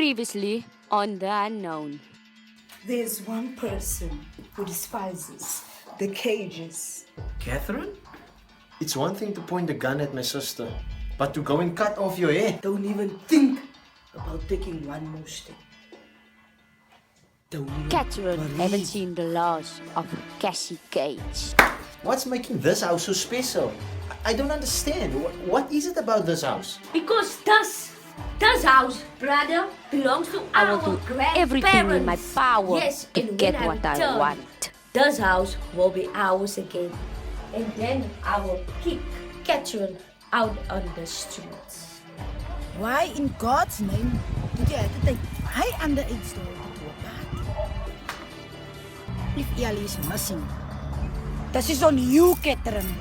Previously on The Unknown. There's one person who despises the cages. Catherine? It's one thing to point the gun at my sister, but to go and cut off your hair. Don't even think about taking one more step. Don't even Catherine worry. haven't seen the last of Cassie Cage. What's making this house so special? I don't understand. What is it about this house? Because this house, brother, belongs to I our will do grandparents. everything in my power Yes, to and get when what I return, want. This house will be ours again. And then I will kick Catherine out on the streets. Why in God's name did you have to take my underage daughter to a party? If Ellie is missing, this is on you, Catherine.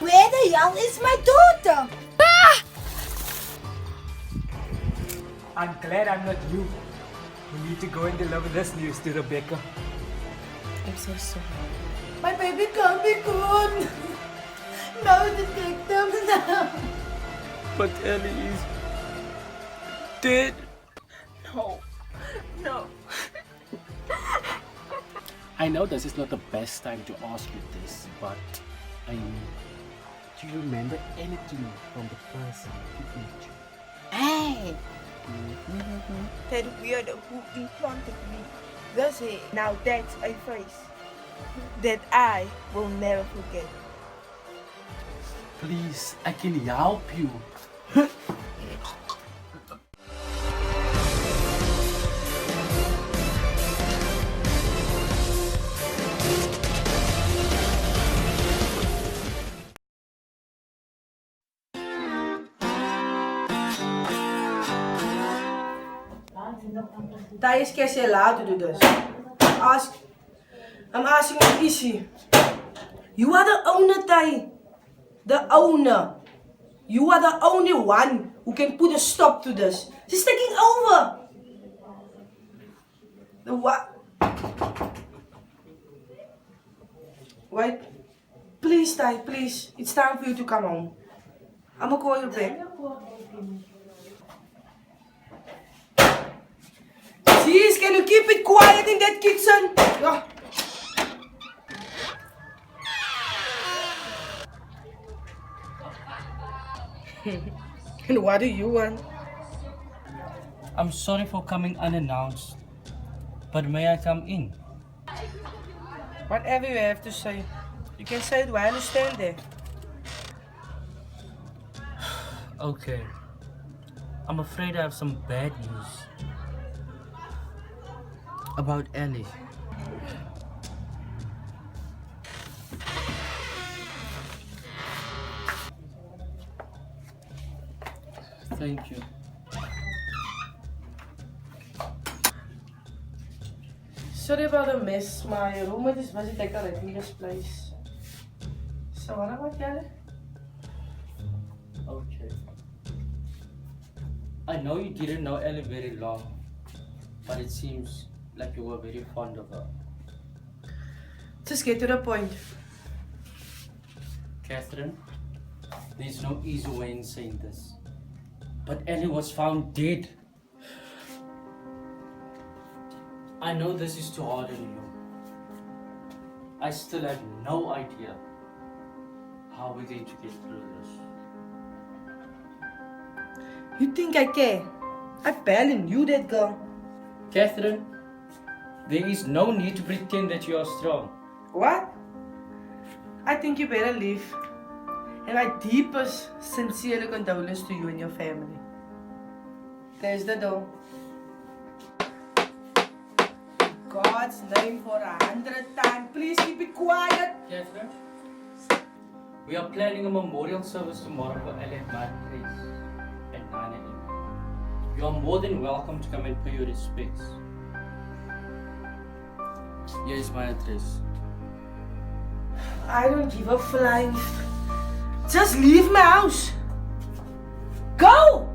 Where the hell is my daughter? I'm glad I'm not you. We need to go and deliver this news to Rebecca. I'm so sorry. My baby can't be good. No, detective, no. But Ellie is dead. No. I know this is not the best time to ask you this, but I mean, do you remember anything from the person who met you? Hey! That weirdo who implanted me this hair. Now that's a face that I will never forget. Please, I can help you. Ty is Cassie allowed to do this? I'm asking you, is she? You are the owner, Ty. The owner. You are the only one who can put a stop to this. She's taking over. The what? Wait. Please, Ty, please. It's time for you to come home. I'm gonna call you back. Jeez, can you keep it quiet in that kitchen? Yeah. And what do you want? I'm sorry for coming unannounced, but may I come in? Whatever you have to say. You can say it while you stand there. Okay. I'm afraid I have some bad news about Ellie. Thank you. Sorry about the mess. My roommate is busy decorating this place. So what about Kelly? Okay. I know you didn't know Ellie very long, but it seems like you were very fond of her. Just get to the point. Catherine, there's no easy way in saying this, but Ellie was found dead. I know this is too hard on you. I still have no idea how we're going to get through this. You think I care? I barely knew that girl. Catherine, there is no need to pretend that you are strong. What? I think you better leave. And my deepest, sincere condolences to you and your family. There's the door. God's name for 100 times. Please keep it quiet. Catherine, we are planning a memorial service tomorrow for Ellie at my place at 9 a.m. You are more than welcome to come and pay your respects. Here is my address. I don't give a flying. Just leave my house. Go!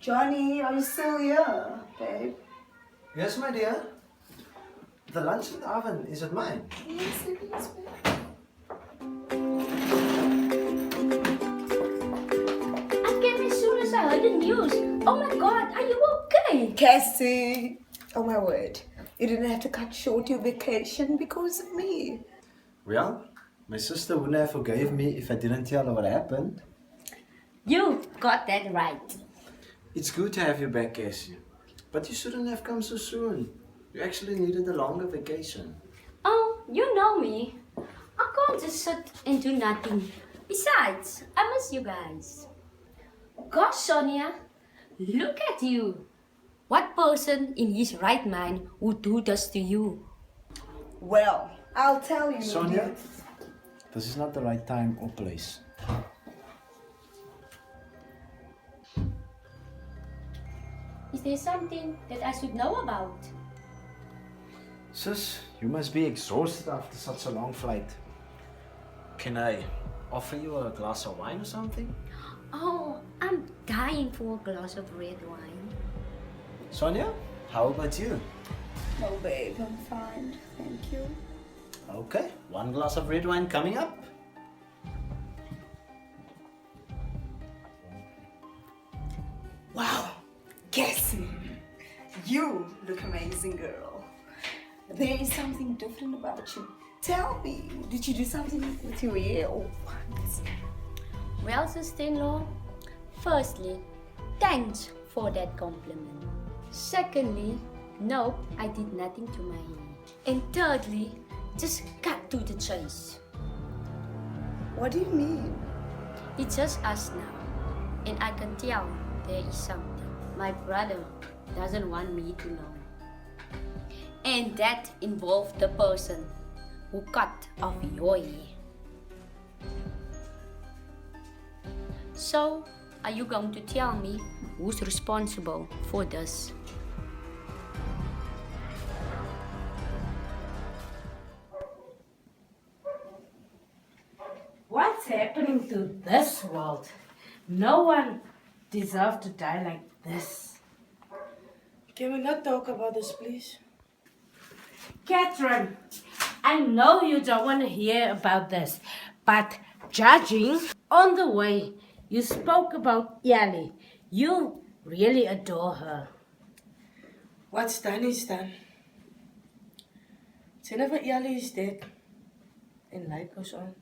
Johnny, are you still here, babe? Yes, my dear. The lunch in the oven, is it mine? Yes, it is, babe. I came as soon as I heard the news. Oh my God, are you okay? Cassie, oh my word. You didn't have to cut short your vacation because of me. Well, my sister wouldn't have forgave me if I didn't tell her what happened. You got that right. It's good to have you back, Cassie. But you shouldn't have come so soon. You actually needed a longer vacation. Oh, you know me. I can't just sit and do nothing. Besides, I miss you guys. Gosh, Sonia, look at you. What person in his right mind would do this to you? Well, I'll tell you. Sonia, this is not the right time or place. Is there something that I should know about? Sis, you must be exhausted after such a long flight. Can I offer you a glass of wine or something? Oh, I'm dying for a glass of red wine. Sonia, how about you? No, babe, I'm fine. Thank you. Okay, one glass of red wine coming up. Wow, Cassie, you look amazing, girl. There is something different about you. Tell me, did you do something with your hair or what? Well, sister-in-law, firstly, thanks for that compliment. Secondly, no, I did nothing to my hair. And thirdly, just cut to the chase. What do you mean? It's just us now, and I can tell there is something my brother doesn't want me to know. And that involved the person who cut off your hair. So, are you going to tell me who's responsible for this? What's happening to this world? No one deserves to die like this. Can we not talk about this, please? Catherine, I know you don't want to hear about this, but judging on the way you spoke about Yali, you really adore her. What's done is done. Whenever Yali is dead, and life goes on.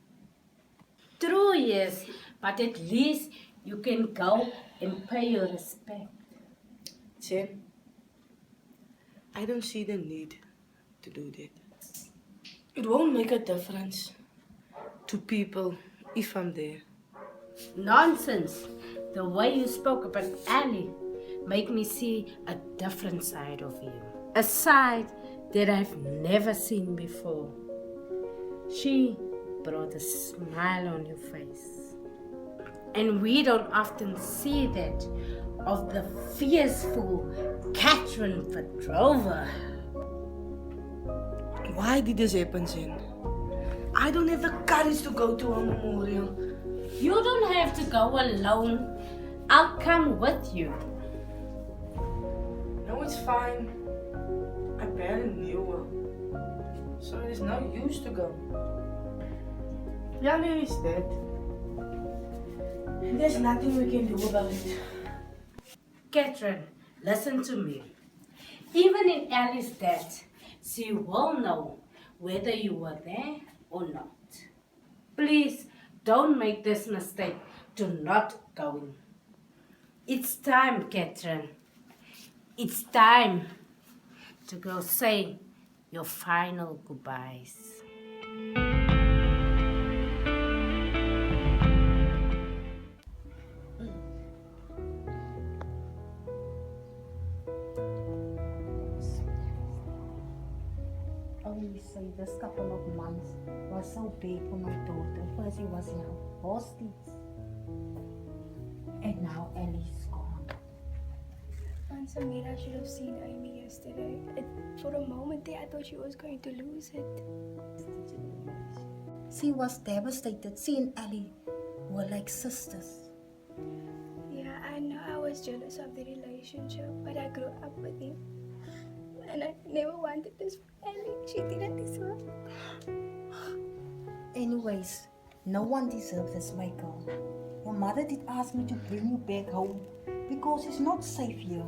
True, yes, but at least you can go and pay your respect. Jen, I don't see the need to do that. It won't make a difference to people if I'm there. Nonsense. The way you spoke about Ali made me see a different side of you. A side that I've never seen before. She brought a smile on your face. And we don't often see that of the fearful Catherine Petrova. Why did this happen, Jen? I don't have the courage to go to a memorial. You don't have to go alone. I'll come with you. No, it's fine. I barely knew her. So there's no use to go. Yali is dead. And there's nothing we can do about it. Catherine, listen to me. Even in Ali's death, she will know whether you were there or not. Please don't make this mistake to not going. It's time, Catherine. It's time to go say your final goodbyes. Only say this couple of months was so big for my daughter. First he was young, hostage, and now Ellie's gone. Aunt Samira should have seen Amy yesterday. For a moment there, I thought she was going to lose it. She was devastated. She and Ellie were like sisters. Yeah, I know. I was was jealous of the relationship, but I grew up with him. And I never wanted this for Ellie. She didn't deserve. Anyways, no one deserves this, my girl. Your mother did ask me to bring you back home because it's not safe here.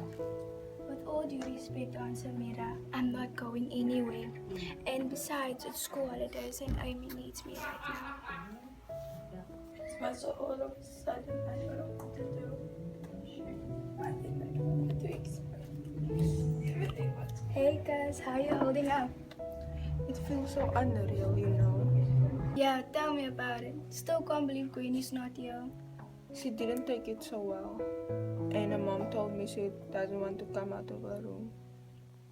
With all due respect, Aunt Samira, I'm not going anywhere. And besides, it's school holidays and Amy needs me right now. But so all of a sudden, I don't know what to do. I didn't know what to expect. Everything was... Hey guys, how you holding up? It feels so unreal, you know. Yeah, tell me about it. Still can't believe Queenie's not here. She didn't take it so well. And her mom told me she doesn't want to come out of her room.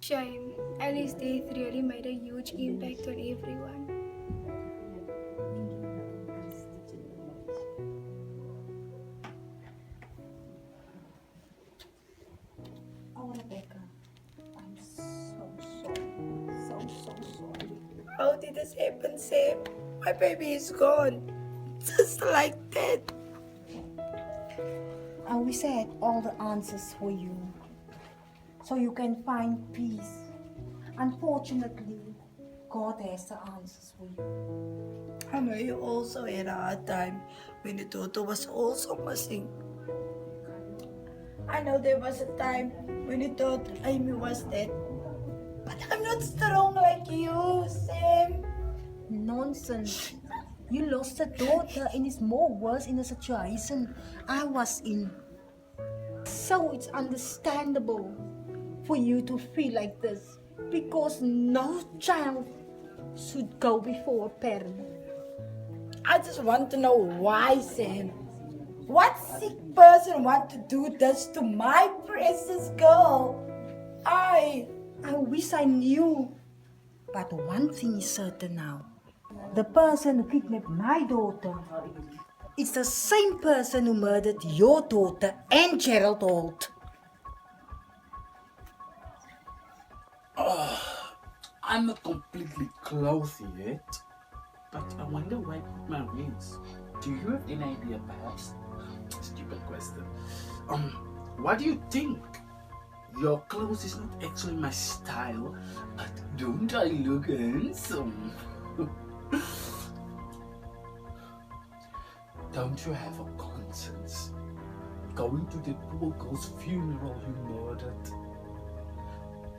Shame. Ellie's death really made a huge impact on everyone. Oh, Rebecca, I'm so sorry. So sorry. How did this happen, Sam? My baby is gone. Just like that. I wish I had all the answers for you, so you can find peace. Unfortunately, God has the answers for you. I know you also had a hard time when your daughter was also missing. I know there was a time when you thought Amy was dead. But I'm not strong like you, Sam. Nonsense. You lost a daughter and it's more worse in the situation I was in. So it's understandable for you to feel like this, because no child should go before a parent. I just want to know why, Sam. What sick person want to do this to my precious girl? I wish I knew. But one thing is certain now. The person who kidnapped my daughter is the same person who murdered your daughter and Gerald Holt. I'm not completely close yet, but I wonder why I put my rings. Do you have any idea, perhaps? Stupid question. What do you think? Your clothes is not actually my style, but don't I look handsome? Don't you have a conscience? Going to the poor girl's funeral you murdered.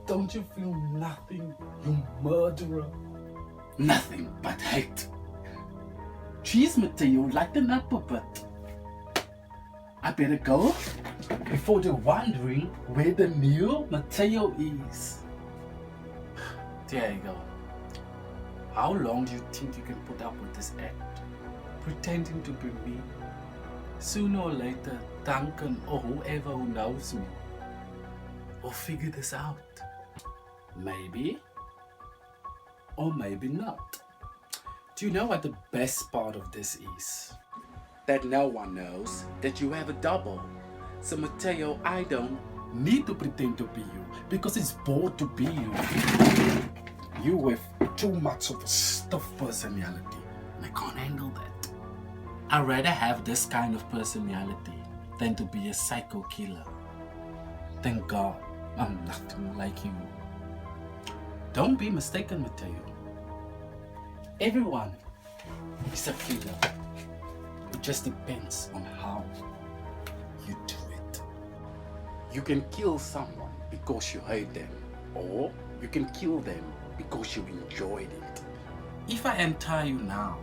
Don't you feel nothing, you murderer? Nothing but hate. Jeez, Mateo, lighten up a bit. I better go before they're wondering where the new Mateo is. There you go. How long do you think you can put up with this act? Pretending to be me? Sooner or later, Duncan or whoever who knows me will figure this out. Maybe, or maybe not. Do you know what the best part of this is? That no one knows that you have a double. So Mateo, I don't need to pretend to be you because it's bored to be you. You have too much of a stiff personality and I can't handle that. I'd rather have this kind of personality than to be a psycho killer. Thank God I'm nothing like you. Don't be mistaken, Mateo. Everyone is a killer. It just depends on how you do it. You can kill someone because you hate them, or you can kill them because you enjoyed it. If I untie you now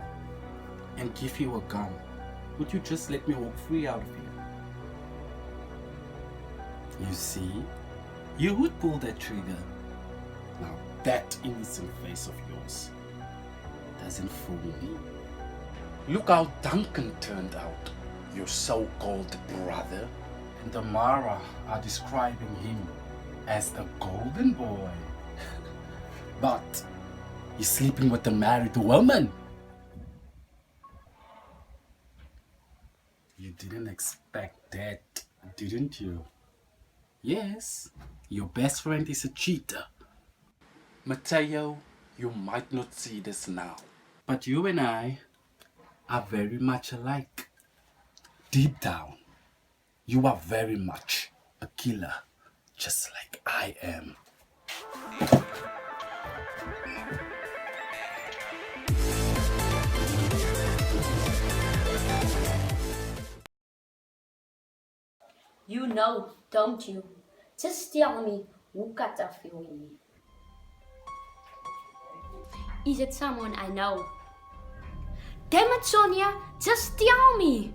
and give you a gun, would you just let me walk free out of here? You see, you would pull that trigger. Now that innocent face of yours doesn't fool me. Look how Duncan turned out, your so-called brother. And Tamara are describing him as a golden boy. But he's sleeping with a married woman. You didn't expect that, didn't you? Yes, your best friend is a cheater. Mateo, you might not see this now, but you and I are very much alike. Deep down, You are very much a killer, just like I am. You know, don't you? Just tell me who cut off your hair. Is it someone I know? Damn it, Sonia! Just tell me!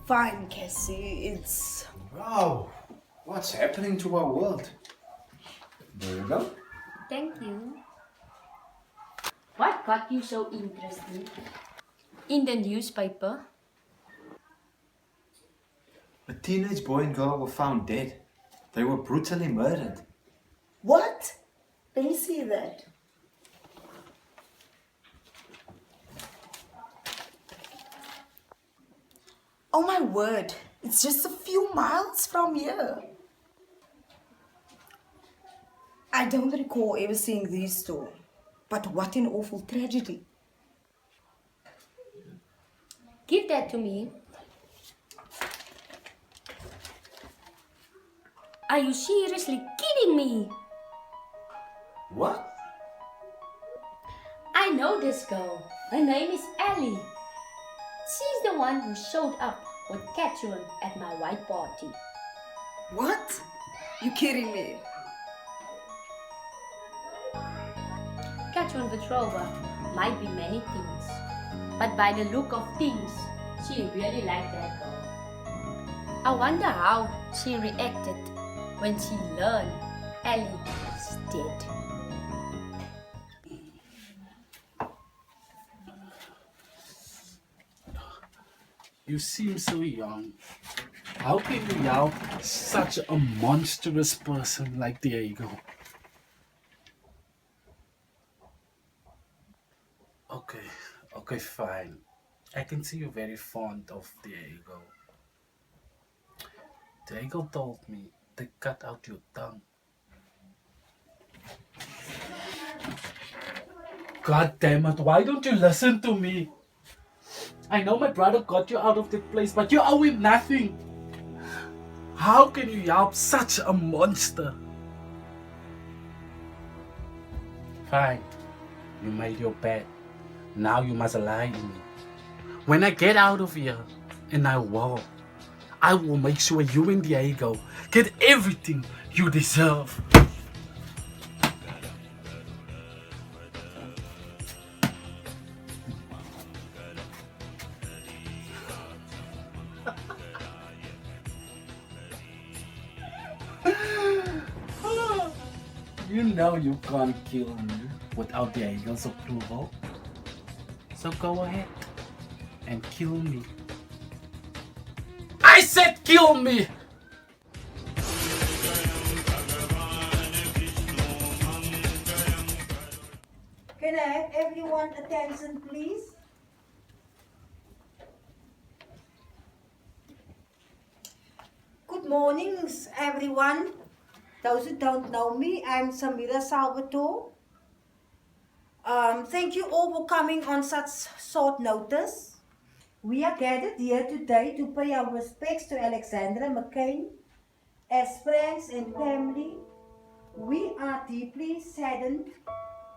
Fine, Cassie, it's... Wow, what's happening to our world? There you go. Thank you. What got you so interested? In the newspaper? A teenage boy and girl were found dead. They were brutally murdered. What? Let me see that. Oh my word, it's just a few miles from here. I don't recall ever seeing these two, but what an awful tragedy. Give that to me. Are you seriously kidding me? What? I know this girl. Her name is Ellie. She's the one who showed up with Catherine at my white party. What? You kidding me? Catherine Petrova might be many things, but by the look of things, she really liked that girl. I wonder how she reacted when she learned Ellie was dead. You seem so young. How can you help such a monstrous person like Diego? Okay, fine. I can see you're very fond of Diego. Diego told me to cut out your tongue. God damn it, why don't you listen to me? I know my brother got you out of the place, but you owe him nothing. How can you help such a monster? Fine, you made your bed. Now you must lie to me. When I get out of here, and I will make sure you and Diego get everything you deserve. You know you can't kill me without Diego's approval. So go ahead and kill me. I said kill me! Can I have everyone's attention, please? Good mornings, everyone. Those who don't know me, I'm Samira Salvatore. Thank you all for coming on such short notice. We are gathered here today to pay our respects to Alexandra McCain. As friends and family, we are deeply saddened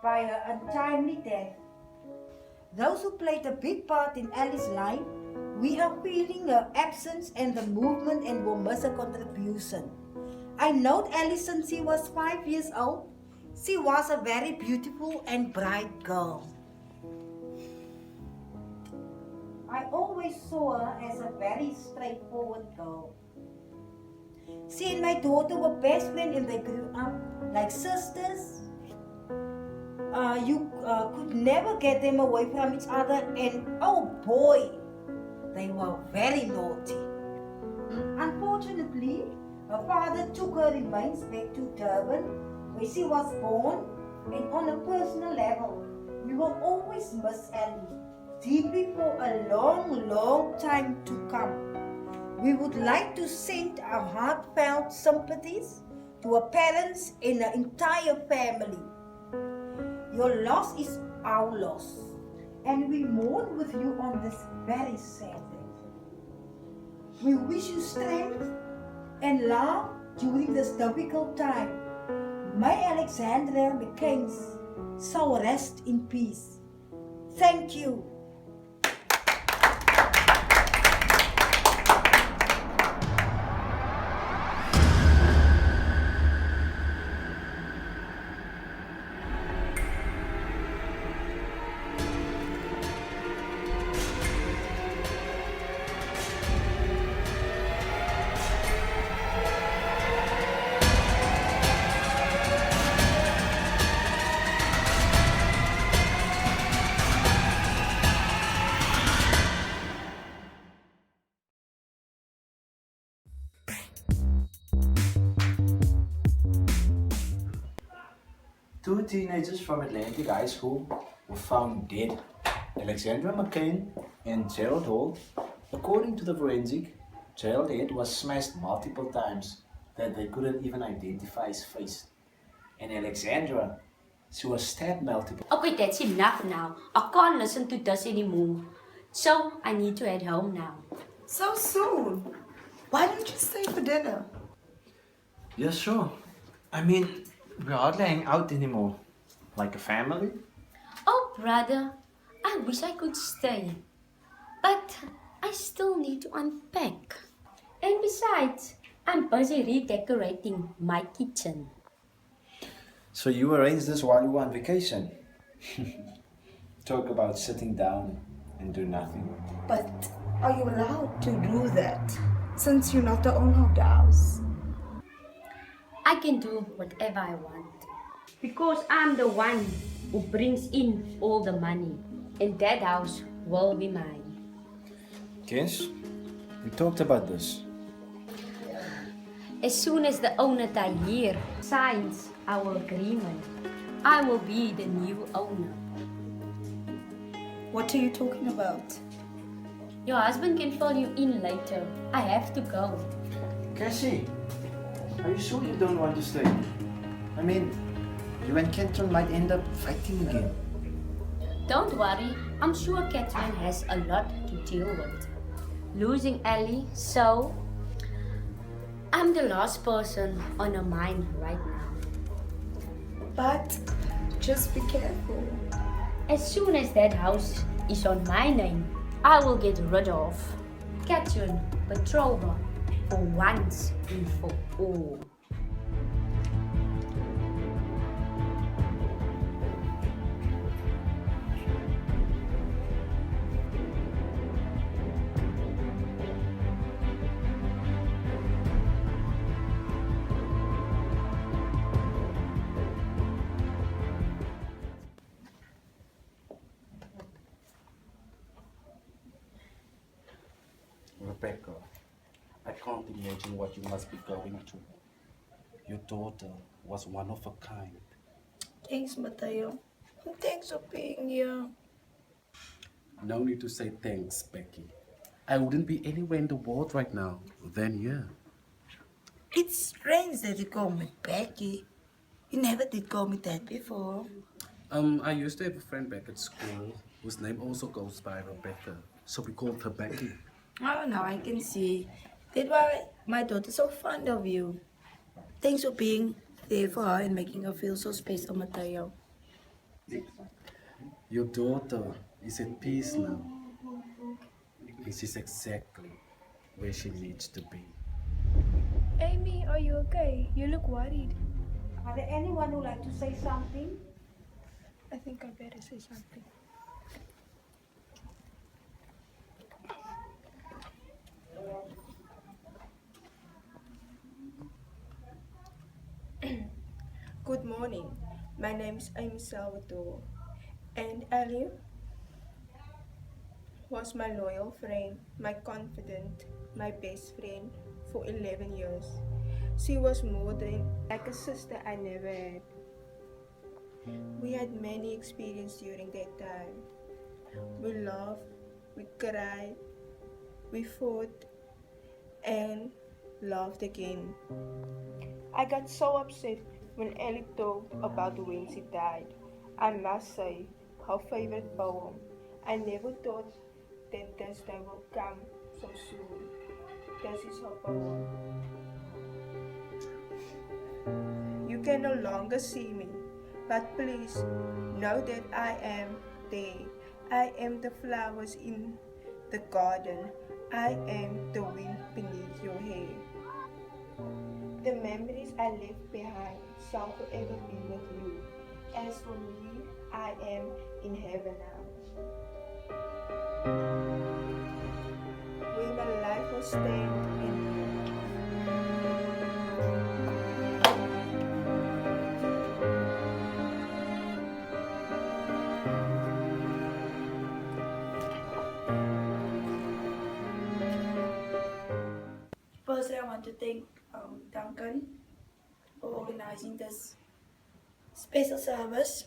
by her untimely death. Those who played a big part in Alice's life, we are feeling her absence and the movement and will miss her contribution. I know Alice since she was 5 years old. She was a very beautiful and bright girl. I always saw her as a very straightforward girl. She and my daughter were best friends and they grew up like sisters. You could never get them away from each other, and oh boy, they were very naughty. Unfortunately, her father took her remains back to Durban, where she was born, and on a personal level, we will always miss Ellie deeply for a long, long time to come. We would like to send our heartfelt sympathies to her parents and her entire family. Your loss is our loss, and we mourn with you on this very sad day. We wish you strength and love during this difficult time. May Alexandra McCain's soul rest in peace. Thank you. Two teenagers from Atlantic High School were found dead. Alexandra McCain and Gerald Hall. According to the forensic, Gerald's head was smashed multiple times that they couldn't even identify his face. And Alexandra, she was stabbed multiple. Okay, that's enough now. I can't listen to this anymore. So, I need to head home now. So soon? Why don't you stay for dinner? Yeah, sure. I mean, we hardly hang out anymore. Like a family. Oh, brother, I wish I could stay. But I still need to unpack. And besides, I'm busy redecorating my kitchen. So you arranged this while you were on vacation? Talk about sitting down and do nothing. But are you allowed to do that since you're not the owner of the house? I can do whatever I want. Because I'm the one who brings in all the money. And that house will be mine. Kiss, we talked about this. As soon as the owner Tahir signs our agreement, I will be the new owner. What are you talking about? Your husband can fill you in later. I have to go. Cassie, are you sure you don't want to stay? I mean, you and Catherine might end up fighting again. Don't worry, I'm sure Catherine has a lot to deal with. Losing Ellie, so I'm the last person on her mind right now. But just be careful. As soon as that house is on my name, I will get rid of Catherine Petrova for once and for all. Rebecca, I can't imagine what you must be going through. Your daughter was one of a kind. Thanks, Mateo. Thanks for being here. No need to say thanks, Becky. I wouldn't be anywhere in the world right now than here. It's strange that you call me Becky. You never did call me that before. I used to have a friend back at school whose name also goes by Rebecca, so we called her Becky. Oh, now I can see. That's why my daughter's so fond of you. Thanks for being there for her and making her feel so special, Mateo. Your daughter is at peace now. And she's exactly where she needs to be. Amy, are you okay? You look worried. Are there anyone who'd like to say something? I think I better say something. Good morning. My name is Amy Salvatore, and Ali was my loyal friend, my confidant, my best friend for 11 years. She was more than like a sister I never had. We had many experiences during that time. We laughed, we cried, we fought, and laughed again. I got so upset when Ellie talked about when she died. I must say, her favorite poem. I never thought that this day would come so soon. places of power. You can no longer see me, but please know that I am there. I am the flowers in the garden. I am the wind beneath your hair. The memories I left behind shall forever be with you. As for me, I am in heaven now, where my life will stand in you. Firstly, I want to thank Duncan for organizing this special service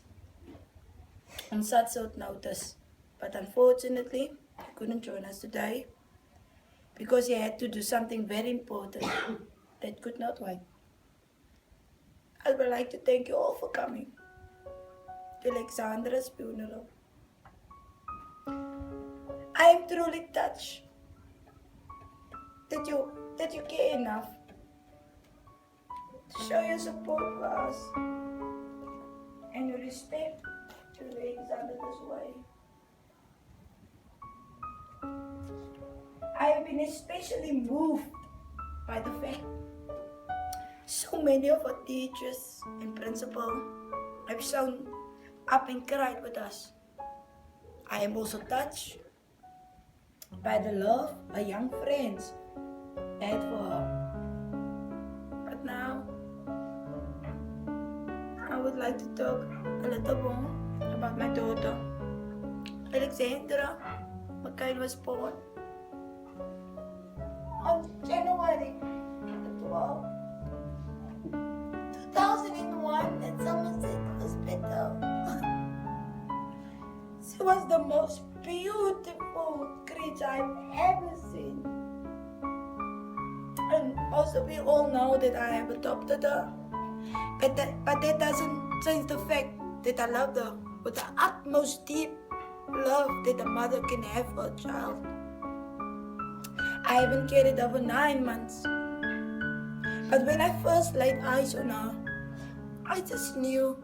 on such short notice. But unfortunately, he couldn't join us today because he had to do something very important that could not wait. I would like to thank you all for coming to Alexandra's funeral. I am truly touched that you care enough to show your support for us and your respect to Alexander this way. I have been especially moved by the fact so many of our teachers and principal have shown up and cried with us. I am also touched by the love our young friends had for her. But now, I would like to talk a little more about my daughter. Alexandra McCain was born on January 12, 2001 at Somerset Hospital. She was the most beautiful creature I've ever seen. And also we all know that I have adopted her. But that doesn't change the fact that I love her with the utmost deep love that a mother can have for a child. I haven't carried her for 9 months. But when I first laid eyes on her, I just knew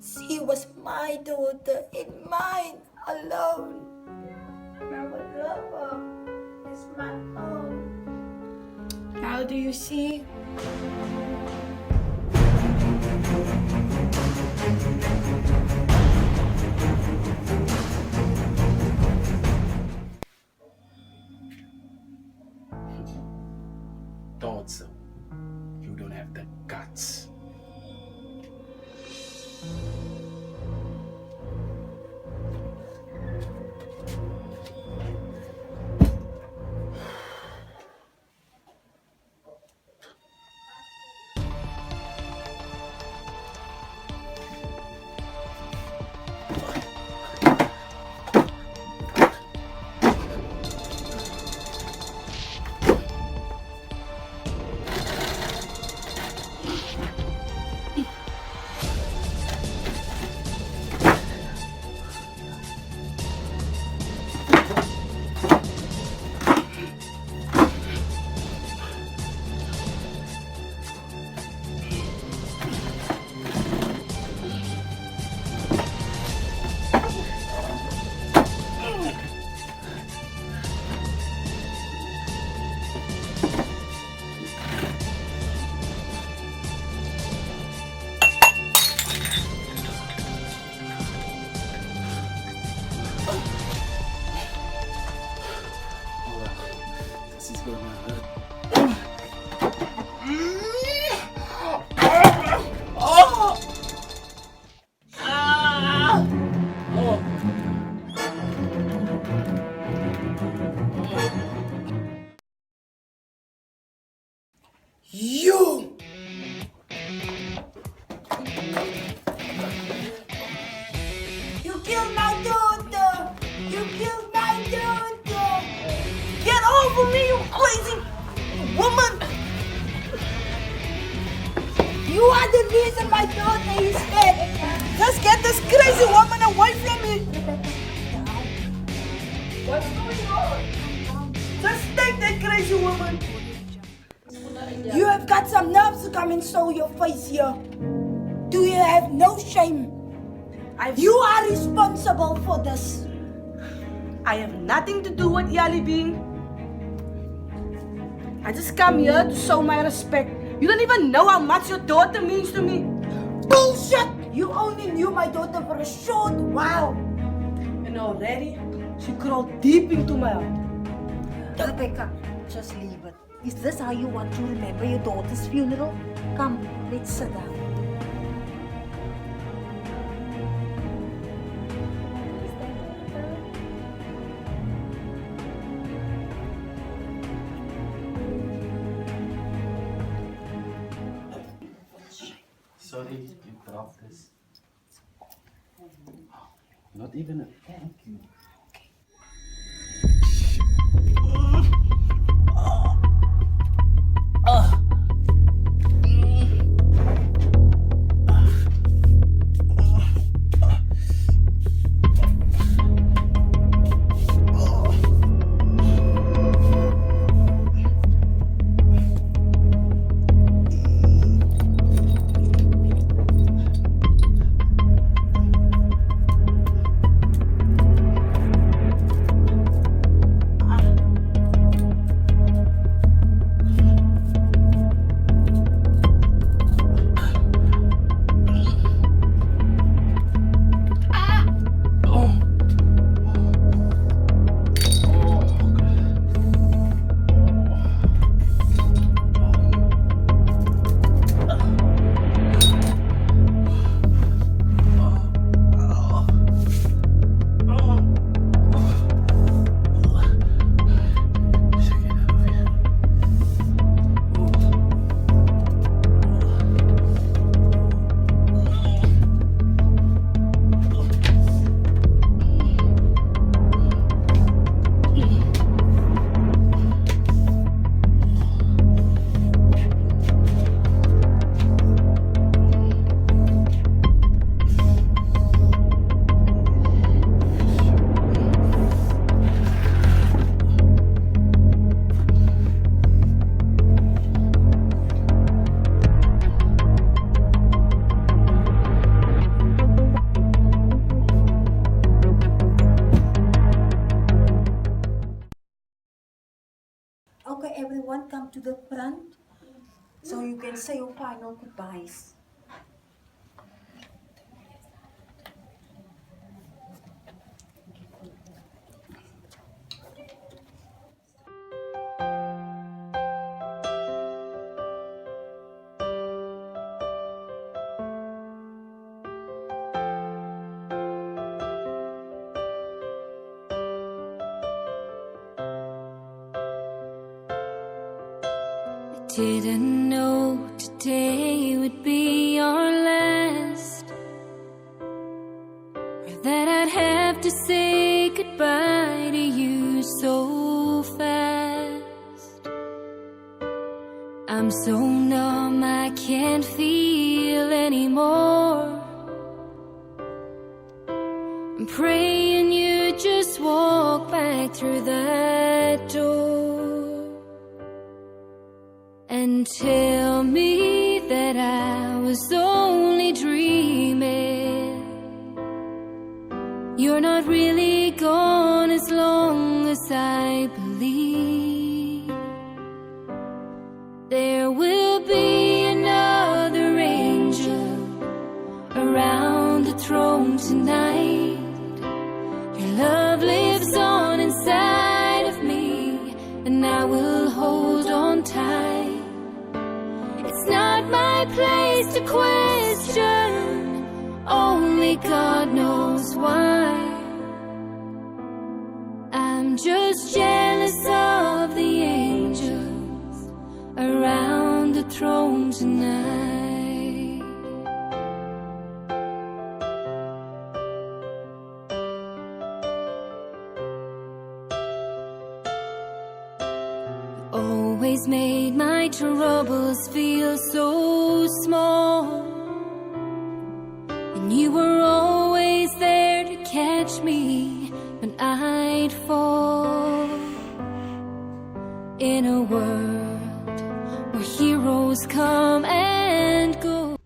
she was my daughter and mine alone. And I would love her as my own. Now do you see? Thought so. You don't have the guts. You! You killed my daughter! You killed my daughter! Get over me, you crazy woman! You are the reason my daughter is dead! Just get this crazy woman away from me! What's going on? Just take that crazy woman. You have got some nerves to come and show your face here. Do you have no shame? You are responsible for this. I have nothing to do with Yali being. I just come here to show my respect. You don't even know how much your daughter means to me. Bullshit! You only knew my daughter for a short while. And already, she crawled deep into my heart. Rebecca, just leave it. Is this how you want to remember your daughter's funeral? Come, let's sit down. Sorry, you dropped this. Not even a thank you. Okay, everyone come to the front so you can say your final goodbyes. Didn't know today would be our last, or that I'd have to say goodbye to you so fast. I'm so numb I can't feel anymore. I'm praying you just walk back through that door and tell me that I was only dreaming. You're not really gone as long as I believe. There will be another angel around the throne tonight. Your love lives on inside of me, and I will hold on tight. It's not my place to question, only God knows why. I'm just jealous of the angels around the throne tonight. Always made my troubles feel so small, and you were always there to catch me when I'd fall. in a world where heroes come and go.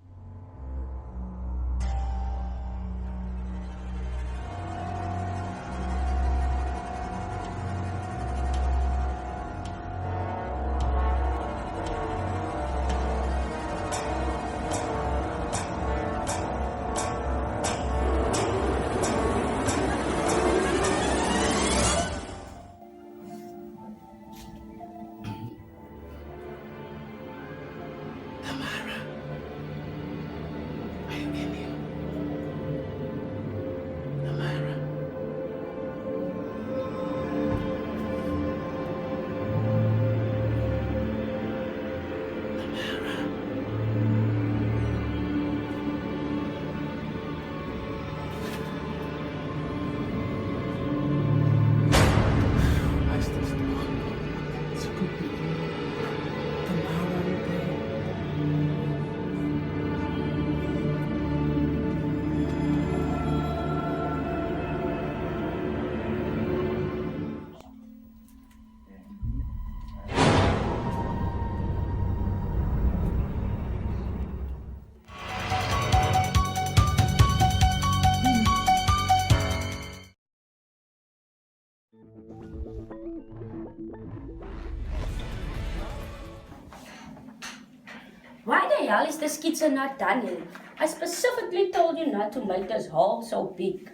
Why the hell is this kitchen not done yet? I specifically told you not to make this hole so big.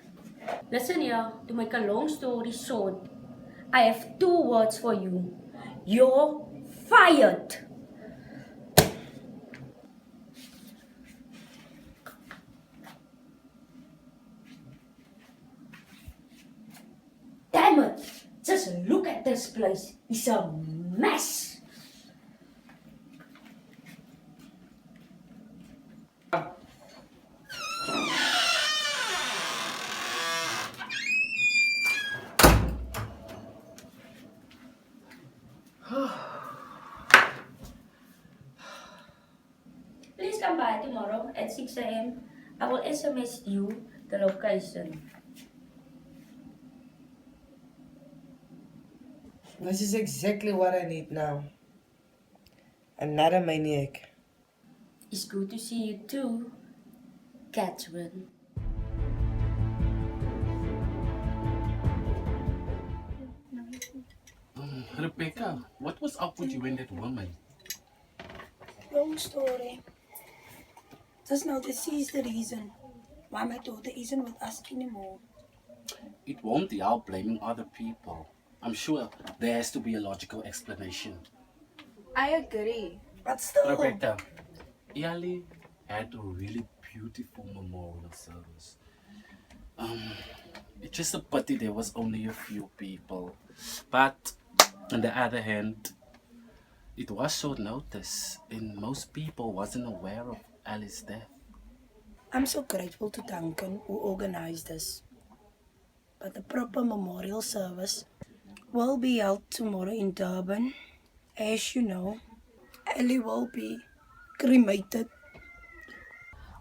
Listen here, to make a long story short, I have 2 words for you. You're fired. Damn it! Just look at this place. It's a mess. Please come by tomorrow at 6 a.m. I will SMS you the location. This is exactly what I need now. Another maniac. It's good to see you too, Catherine. Rebecca, what was up with you and that woman? Long story. Just now this is the reason why my daughter isn't with us anymore. It won't help blaming other people. I'm sure there has to be a logical explanation. I agree. But still. Rebecca, Iyali had a really beautiful memorial service. It's just a pity there was only a few people. But on the other hand, it was short notice and most people wasn't aware of Alice's death. I'm so grateful to Duncan who organized this. But the proper memorial service will be held tomorrow in Durban. As you know, Ellie will be cremated.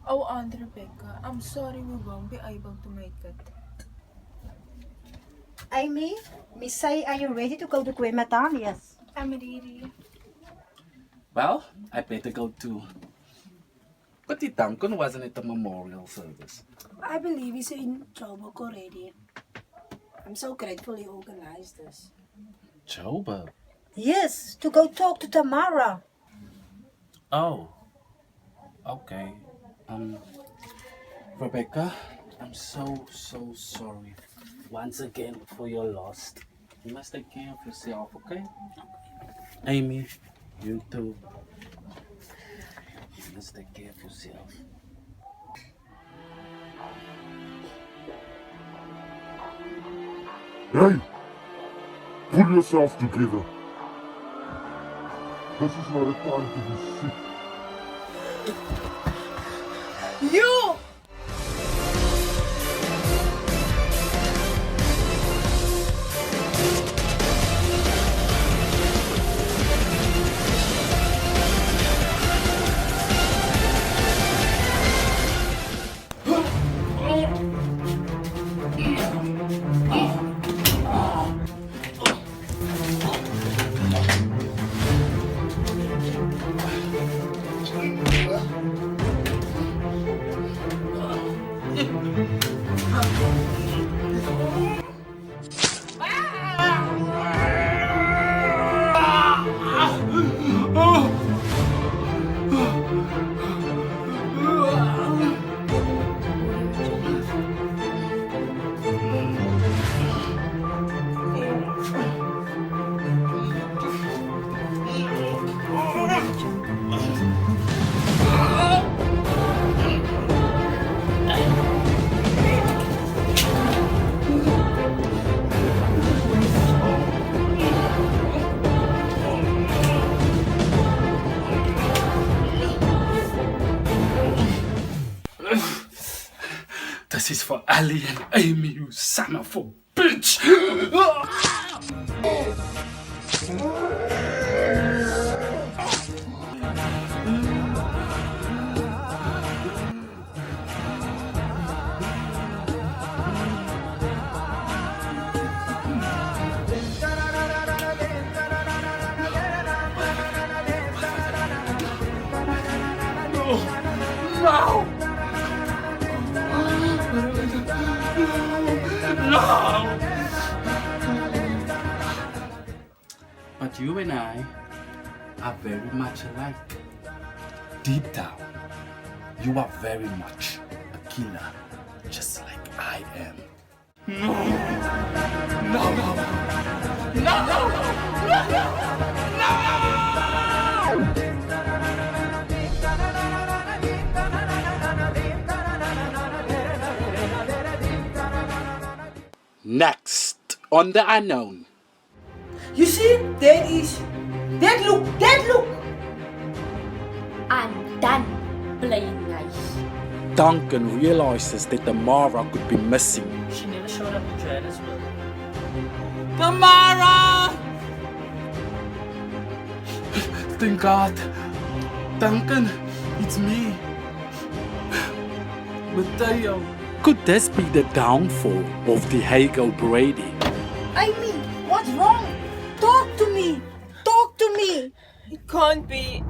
Oh, Aunt Rebecca, I'm sorry we won't be able to make it. Amy, Miss say, are you ready to go to crematory? Yes. I'm ready. Well, I better go too. But the Duncan wasn't at the memorial service. I believe he's in Joburg already. I'm so grateful he organized this. Joburg? Yes, to go talk to Tamara. Oh, okay. Rebecca, I'm so sorry once again for your loss. You must take care of yourself, okay? Amy, you too. You must take care of yourself. Hey! Pull yourself together. This is not a time to be sick. You! This is for Ali and Amy, you son of a bitch! No! No! But you and I are very much alike. Deep down, you are very much a killer, just like I am. No! No! No! No! No! No! Next on The Unknown. You see, that look. I'm done playing nice. Duncan realizes that Tamara could be missing. She never showed up to Johannesburg. Tamara! Thank God. Duncan, it's me. Mateo. Could this be the downfall of the Hagel Brady? Amy, what's wrong? Talk to me. Talk to me. It can't be.